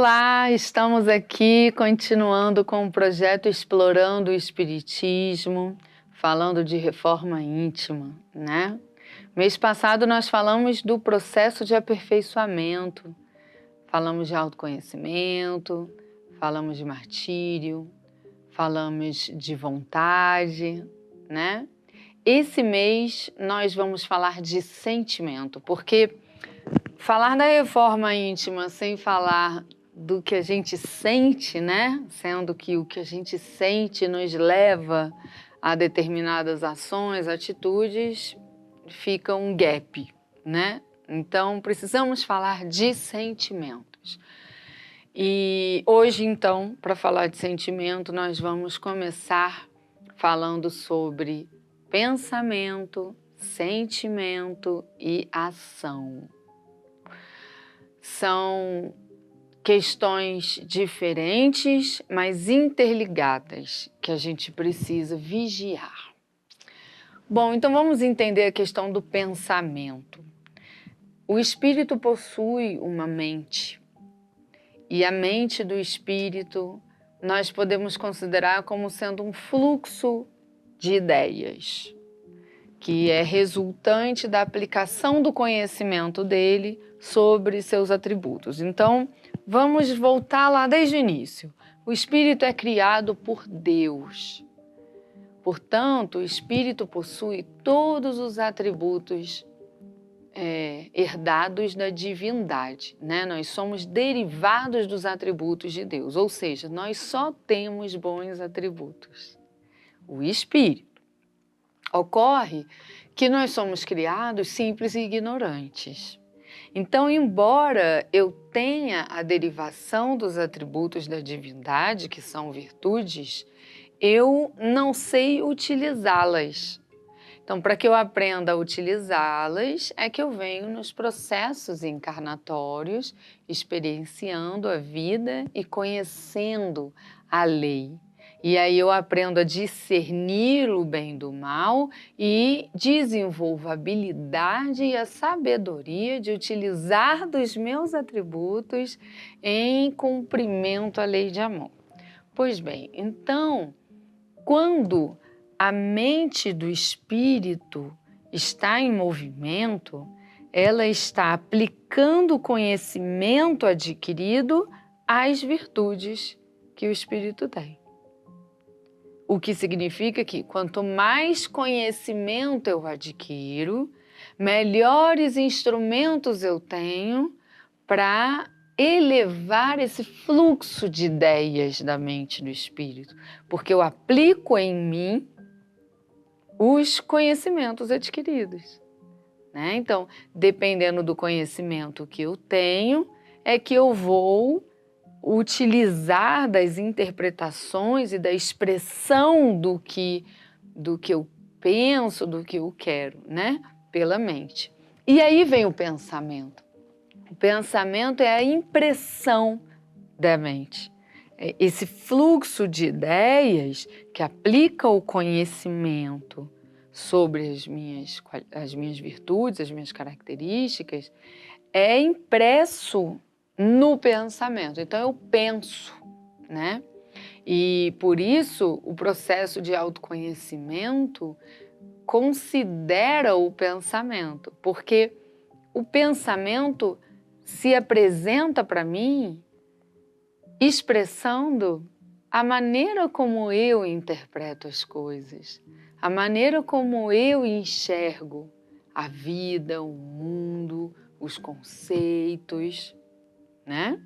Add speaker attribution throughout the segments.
Speaker 1: Olá, estamos aqui continuando com o projeto Explorando o Espiritismo, falando de reforma íntima, né? Mês passado nós falamos do processo de aperfeiçoamento, falamos de autoconhecimento, falamos de martírio, falamos de vontade, né? Esse mês nós vamos falar de sentimento, porque falar da reforma íntima sem falar do que a gente sente, né? Sendo que o que a gente sente nos leva a determinadas ações, atitudes, fica um gap, né? Então, precisamos falar de sentimentos. E hoje, então, para falar de sentimento, nós vamos começar falando sobre pensamento, sentimento e ação. São questões diferentes, mas interligadas, que a gente precisa vigiar. Bom, então vamos entender a questão do pensamento. O espírito possui uma mente, e a mente do espírito nós podemos considerar como sendo um fluxo de ideias, que é resultante da aplicação do conhecimento dele sobre seus atributos. Então, vamos voltar lá desde o início. O espírito é criado por Deus. Portanto, o espírito possui todos os atributos herdados da divindade, né? Nós somos derivados dos atributos de Deus, ou seja, nós só temos bons atributos. O espírito. Ocorre que nós somos criados simples e ignorantes. Então, embora eu tenha a derivação dos atributos da divindade, que são virtudes, eu não sei utilizá-las. Então, para que eu aprenda a utilizá-las, é que eu venho nos processos encarnatórios, experienciando a vida e conhecendo a lei. E aí eu aprendo a discernir o bem do mal e desenvolvo a habilidade e a sabedoria de utilizar dos meus atributos em cumprimento à lei de amor. Pois bem, então, quando a mente do espírito está em movimento, ela está aplicando o conhecimento adquirido às virtudes que o espírito tem. O que significa que quanto mais conhecimento eu adquiro, melhores instrumentos eu tenho para elevar esse fluxo de ideias da mente do espírito, porque eu aplico em mim os conhecimentos adquiridos, né? Então, dependendo do conhecimento que eu tenho, é que eu vou utilizar das interpretações e da expressão do que eu penso, do que eu quero, né? Pela mente. E aí vem o pensamento. O pensamento é a impressão da mente. É esse fluxo de ideias que aplica o conhecimento sobre as minhas virtudes, as minhas características, é impresso no pensamento. Então eu penso, né? E por isso o processo de autoconhecimento considera o pensamento, porque o pensamento se apresenta para mim expressando a maneira como eu interpreto as coisas, a maneira como eu enxergo a vida, o mundo, os conceitos, né?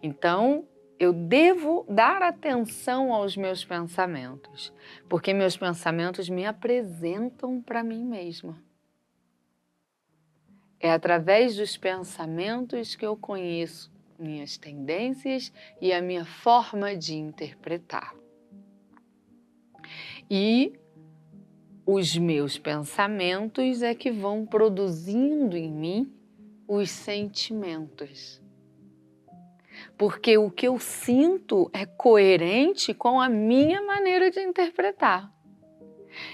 Speaker 1: Então, eu devo dar atenção aos meus pensamentos, porque meus pensamentos me apresentam para mim mesma. É através dos pensamentos que eu conheço minhas tendências e a minha forma de interpretar. E os meus pensamentos é que vão produzindo em mim os sentimentos. Porque o que eu sinto é coerente com a minha maneira de interpretar.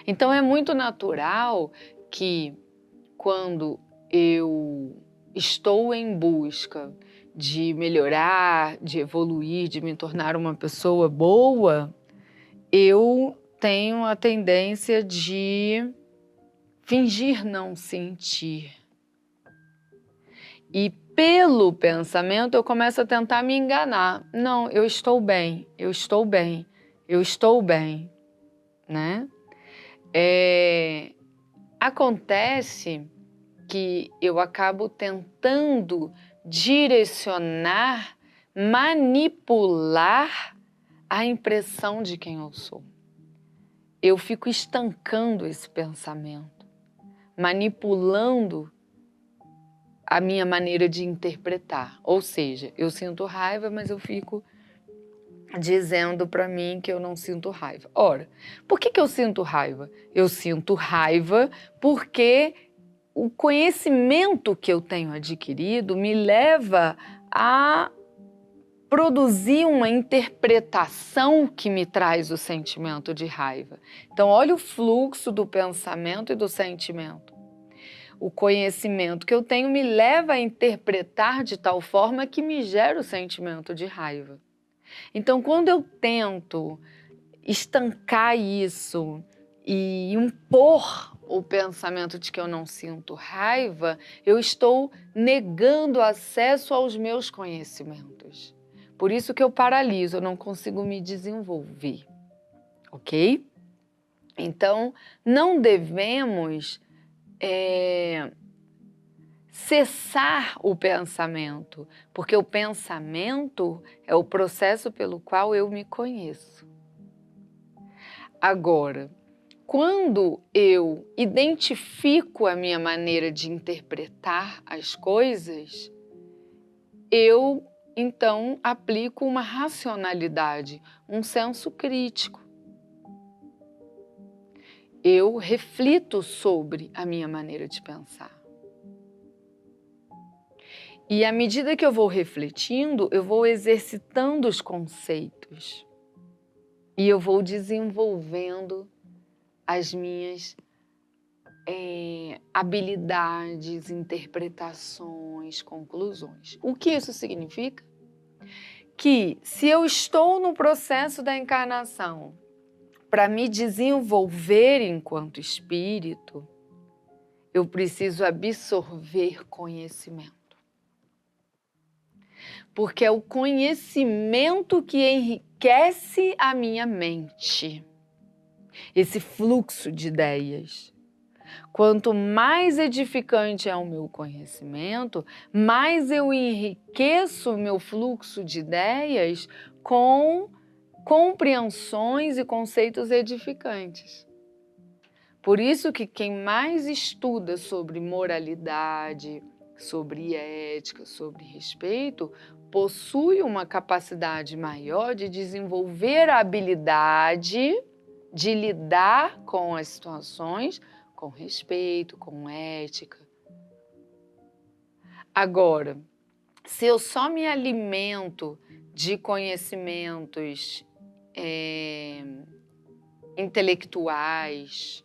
Speaker 1: Então é muito natural que quando eu estou em busca de melhorar, de evoluir, de me tornar uma pessoa boa, eu tenho a tendência de fingir não sentir. E pelo pensamento eu começo a tentar me enganar. Não, eu estou bem, eu estou bem, eu estou bem, né? Acontece que eu acabo tentando direcionar, manipular a impressão de quem eu sou. Eu fico estancando esse pensamento, manipulando a minha maneira de interpretar. Ou seja, eu sinto raiva, mas eu fico dizendo para mim que eu não sinto raiva. Ora, por que eu sinto raiva? Eu sinto raiva porque o conhecimento que eu tenho adquirido me leva a produzir uma interpretação que me traz o sentimento de raiva. Então, olha o fluxo do pensamento e do sentimento. O conhecimento que eu tenho me leva a interpretar de tal forma que me gera o sentimento de raiva. Então, quando eu tento estancar isso e impor o pensamento de que eu não sinto raiva, eu estou negando acesso aos meus conhecimentos. Por isso que eu paraliso, eu não consigo me desenvolver, ok? Então, não devemos cessar o pensamento, porque o pensamento é o processo pelo qual eu me conheço. Agora, quando eu identifico a minha maneira de interpretar as coisas, eu então aplico uma racionalidade, um senso crítico. Eu reflito sobre a minha maneira de pensar. E à medida que eu vou refletindo, eu vou exercitando os conceitos. E eu vou desenvolvendo as minhas habilidades, interpretações, conclusões. O que isso significa? Que se eu estou no processo da encarnação para me desenvolver enquanto espírito, eu preciso absorver conhecimento. Porque é o conhecimento que enriquece a minha mente. Esse fluxo de ideias. Quanto mais edificante é o meu conhecimento, mais eu enriqueço o meu fluxo de ideias com compreensões e conceitos edificantes. Por isso que quem mais estuda sobre moralidade, sobre ética, sobre respeito, possui uma capacidade maior de desenvolver a habilidade de lidar com as situações com respeito, com ética. Agora, se eu só me alimento de conhecimentos intelectuais,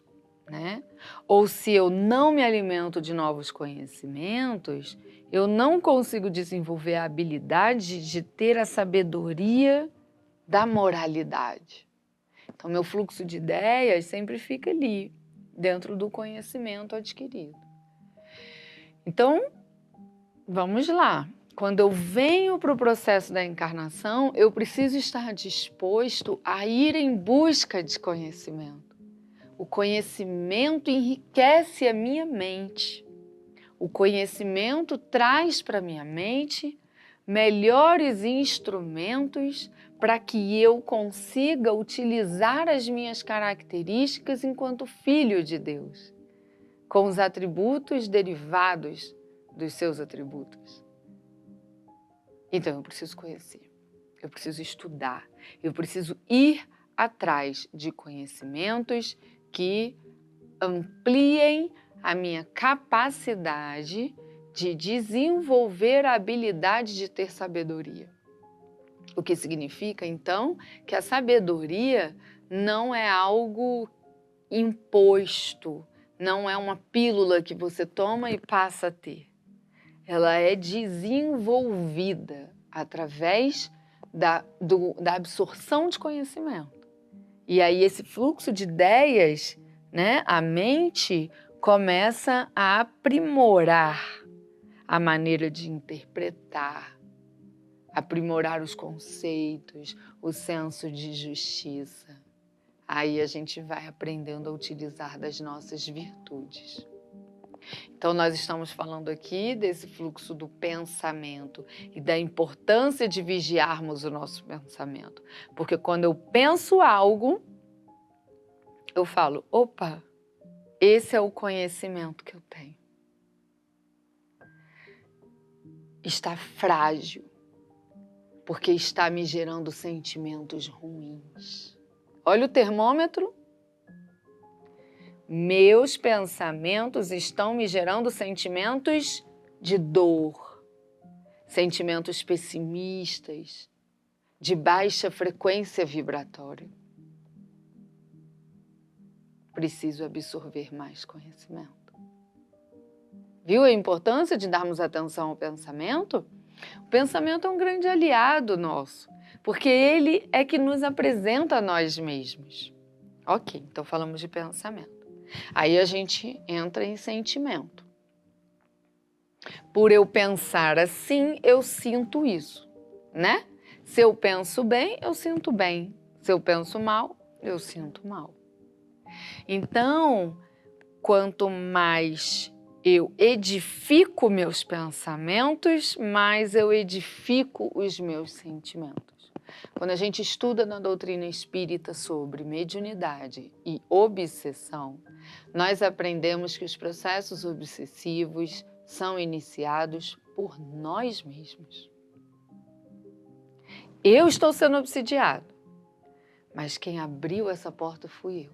Speaker 1: né? Ou se eu não me alimento de novos conhecimentos, eu não consigo desenvolver a habilidade de ter a sabedoria da moralidade. Então, meu fluxo de ideias sempre fica ali, dentro do conhecimento adquirido. Então, vamos lá. Quando eu venho para o processo da encarnação, eu preciso estar disposto a ir em busca de conhecimento. O conhecimento enriquece a minha mente. O conhecimento traz para a minha mente melhores instrumentos para que eu consiga utilizar as minhas características enquanto filho de Deus, com os atributos derivados dos seus atributos. Então eu preciso conhecer, eu preciso estudar, eu preciso ir atrás de conhecimentos que ampliem a minha capacidade de desenvolver a habilidade de ter sabedoria. O que significa, então, que a sabedoria não é algo imposto, não é uma pílula que você toma e passa a ter. ela é desenvolvida através da absorção de conhecimento. E aí esse fluxo de ideias, né, a mente começa a aprimorar a maneira de interpretar, aprimorar os conceitos, o senso de justiça. Aí a gente vai aprendendo a utilizar das nossas virtudes. Então, nós estamos falando aqui desse fluxo do pensamento e da importância de vigiarmos o nosso pensamento. Porque quando eu penso algo, eu falo, opa, esse é o conhecimento que eu tenho. Está frágil, porque está me gerando sentimentos ruins. Olha o termômetro. Meus pensamentos estão me gerando sentimentos de dor, sentimentos pessimistas, de baixa frequência vibratória. Preciso absorver mais conhecimento. Viu a importância de darmos atenção ao pensamento? O pensamento é um grande aliado nosso, porque ele é que nos apresenta a nós mesmos. Ok, então falamos de pensamento. Aí a gente entra em sentimento. Por eu pensar assim, eu sinto isso, né? Se eu penso bem, eu sinto bem. Se eu penso mal, eu sinto mal. Então, quanto mais eu edifico meus pensamentos, mais eu edifico os meus sentimentos. Quando a gente estuda na doutrina espírita sobre mediunidade e obsessão, nós aprendemos que os processos obsessivos são iniciados por nós mesmos. Eu estou sendo obsidiado, mas quem abriu essa porta fui eu,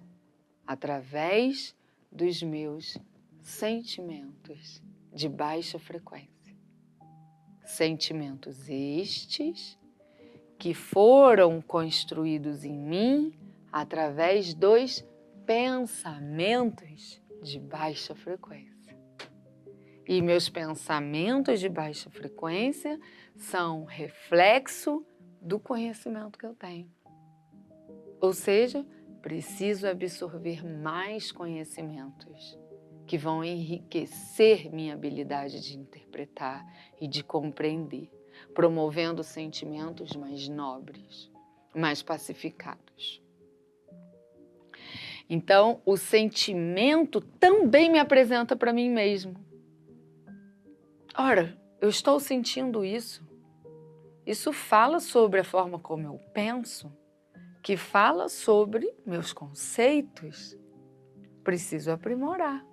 Speaker 1: através dos meus sentimentos de baixa frequência. Sentimentos estes que foram construídos em mim através dos pensamentos de baixa frequência. E meus pensamentos de baixa frequência são reflexo do conhecimento que eu tenho. Ou seja, preciso absorver mais conhecimentos que vão enriquecer minha habilidade de interpretar e de compreender, promovendo sentimentos mais nobres, mais pacificados. Então, o sentimento também me apresenta para mim mesmo. Ora, eu estou sentindo isso. Isso fala sobre a forma como eu penso, que fala sobre meus conceitos. Preciso aprimorar.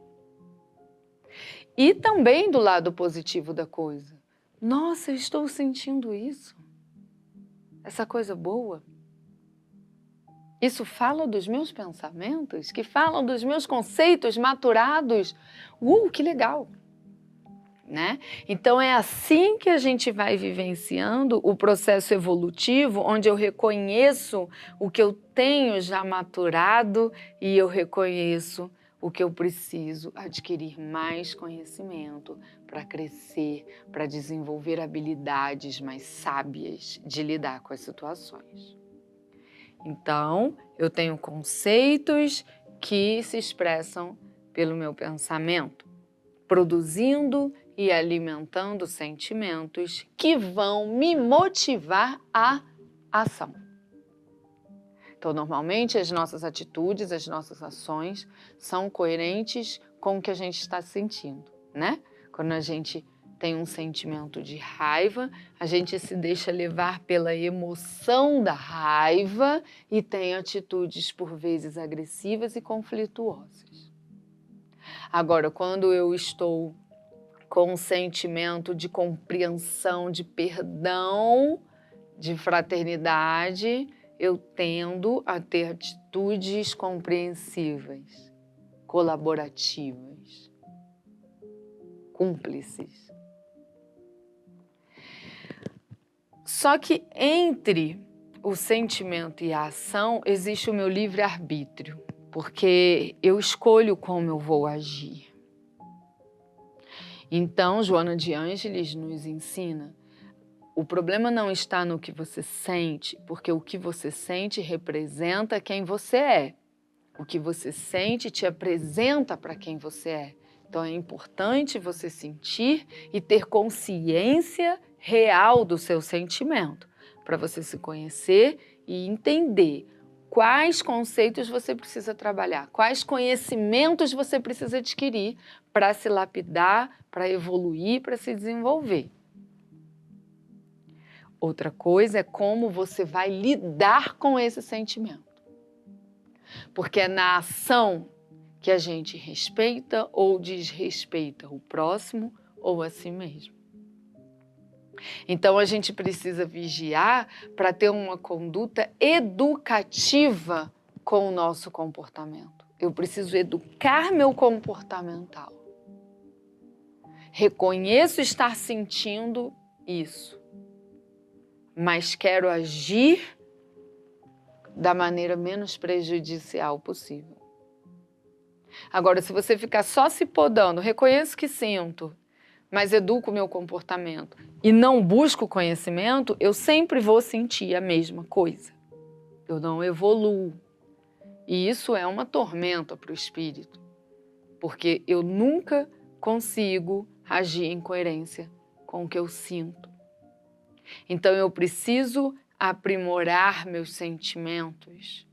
Speaker 1: E também do lado positivo da coisa. Nossa, eu estou sentindo isso. Essa coisa boa. Isso fala dos meus pensamentos, que falam dos meus conceitos maturados. Que legal! Né? Então é assim que a gente vai vivenciando o processo evolutivo, onde eu reconheço o que eu tenho já maturado e eu reconheço o que eu preciso adquirir mais conhecimento para crescer, para desenvolver habilidades mais sábias de lidar com as situações. Então, eu tenho conceitos que se expressam pelo meu pensamento, produzindo e alimentando sentimentos que vão me motivar à ação. Então, normalmente, as nossas atitudes, as nossas ações são coerentes com o que a gente está sentindo, né? Quando a gente tem um sentimento de raiva, a gente se deixa levar pela emoção da raiva e tem atitudes, por vezes, agressivas e conflituosas. Agora, quando eu estou com um sentimento de compreensão, de perdão, de fraternidade, eu tendo a ter atitudes compreensivas, colaborativas, cúmplices. Só que entre o sentimento e a ação existe o meu livre-arbítrio, porque eu escolho como eu vou agir. Então, Joana de Ângeles nos ensina: o problema não está no que você sente, porque o que você sente representa quem você é. O que você sente te apresenta para quem você é. Então é importante você sentir e ter consciência real do seu sentimento, para você se conhecer e entender quais conceitos você precisa trabalhar, quais conhecimentos você precisa adquirir para se lapidar, para evoluir, para se desenvolver. Outra coisa é como você vai lidar com esse sentimento. Porque é na ação que a gente respeita ou desrespeita o próximo ou a si mesmo. Então a gente precisa vigiar para ter uma conduta educativa com o nosso comportamento. Eu preciso educar meu comportamental. Reconheço estar sentindo isso, mas quero agir da maneira menos prejudicial possível. Agora, se você ficar só se podando, reconheço que sinto, mas educo o meu comportamento e não busco conhecimento, eu sempre vou sentir a mesma coisa. Eu não evoluo. E isso é uma tormenta para o espírito, porque eu nunca consigo agir em coerência com o que eu sinto. Então, eu preciso aprimorar meus sentimentos.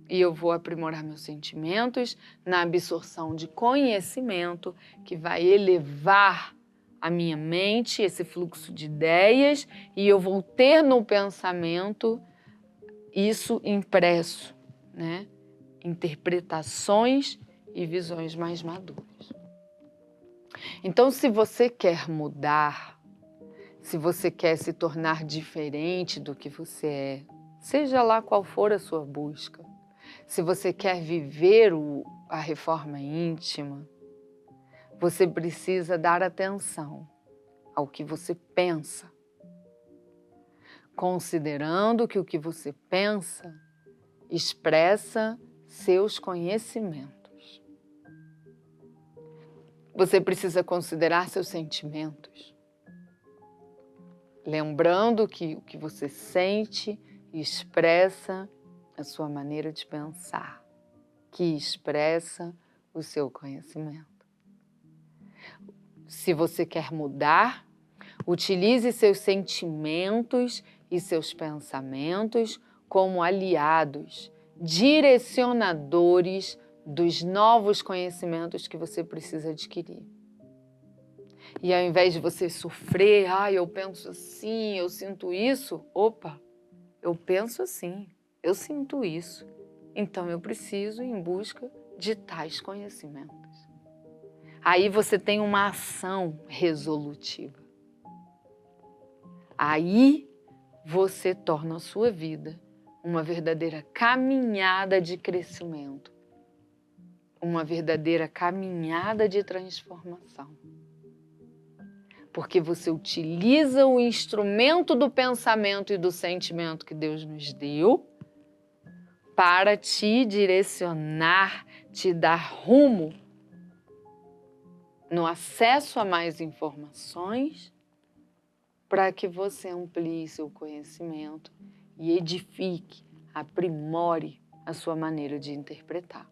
Speaker 1: E eu vou aprimorar meus sentimentos na absorção de conhecimento que vai elevar a minha mente, esse fluxo de ideias, e eu vou ter no pensamento isso impresso, né? Interpretações e visões mais maduras. Então, se você quer mudar, se você quer se tornar diferente do que você é, seja lá qual for a sua busca, se você quer viver a reforma íntima, você precisa dar atenção ao que você pensa, considerando que o que você pensa expressa seus conhecimentos. Você precisa considerar seus sentimentos, lembrando que o que você sente expressa a sua maneira de pensar, que expressa o seu conhecimento. Se você quer mudar, utilize seus sentimentos e seus pensamentos como aliados, direcionadores dos novos conhecimentos que você precisa adquirir. E ao invés de você sofrer, eu penso assim, eu sinto isso, eu penso assim, eu sinto isso, então eu preciso ir em busca de tais conhecimentos. Aí você tem uma ação resolutiva. Aí você torna a sua vida uma verdadeira caminhada de crescimento, uma verdadeira caminhada de transformação. Porque você utiliza o instrumento do pensamento e do sentimento que Deus nos deu para te direcionar, te dar rumo no acesso a mais informações, para que você amplie seu conhecimento e edifique, aprimore a sua maneira de interpretar.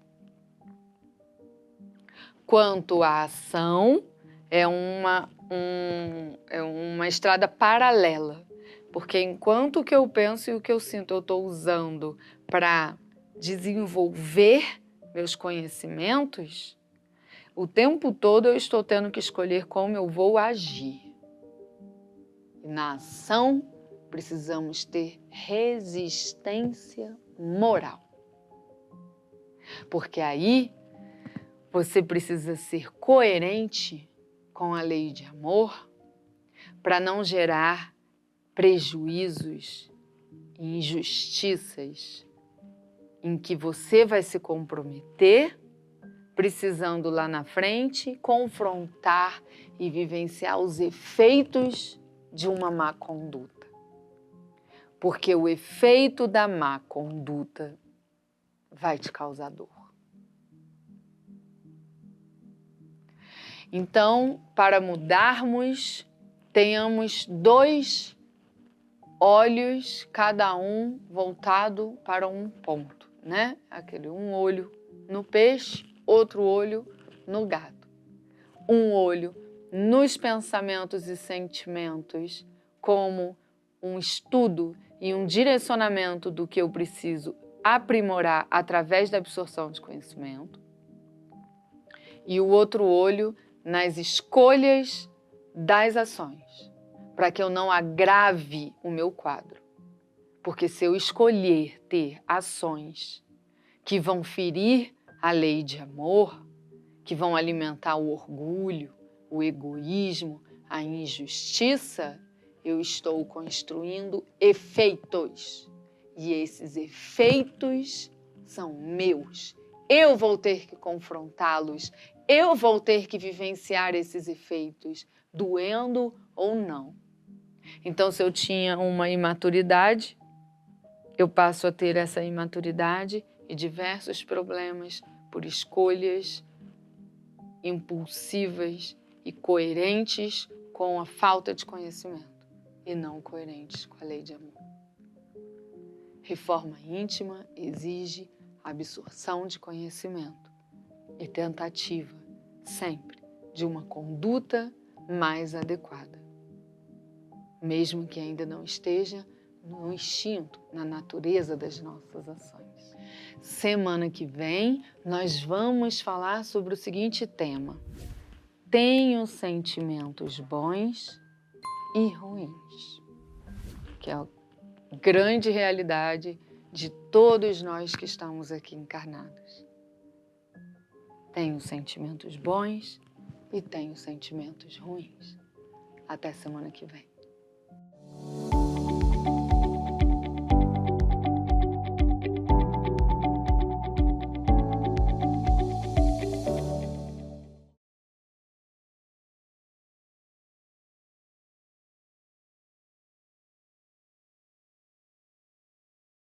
Speaker 1: Quanto à ação, é uma estrada paralela, porque enquanto o que eu penso e o que eu sinto eu estou usando para desenvolver meus conhecimentos, o tempo todo eu estou tendo que escolher como eu vou agir. E na ação, precisamos ter resistência moral. Porque aí você precisa ser coerente com a lei de amor para não gerar prejuízos e injustiças em que você vai se comprometer, precisando lá na frente confrontar e vivenciar os efeitos de uma má conduta. Porque o efeito da má conduta vai te causar dor. Então, para mudarmos, tenhamos 2 olhos, cada um voltado para um ponto, né? Aquele um olho no peixe, outro olho no gato. Um olho nos pensamentos e sentimentos como um estudo e um direcionamento do que eu preciso aprimorar através da absorção de conhecimento. E o outro olho nas escolhas das ações, para que eu não agrave o meu quadro. Porque se eu escolher ter ações que vão ferir a lei de amor, que vão alimentar o orgulho, o egoísmo, a injustiça, eu estou construindo efeitos. E esses efeitos são meus. Eu vou ter que confrontá-los, eu vou ter que vivenciar esses efeitos, doendo ou não. Então, se eu tinha uma imaturidade, eu passo a ter essa imaturidade e diversos problemas por escolhas impulsivas e coerentes com a falta de conhecimento e não coerentes com a lei de amor. Reforma íntima exige absorção de conhecimento e tentativa, sempre, de uma conduta mais adequada, mesmo que ainda não esteja no instinto, na natureza das nossas ações. Semana que vem, nós vamos falar sobre o seguinte tema: tenho sentimentos bons e ruins, que é a grande realidade de todos nós que estamos aqui encarnados. Tenho sentimentos bons e tenho sentimentos ruins. Até semana que vem.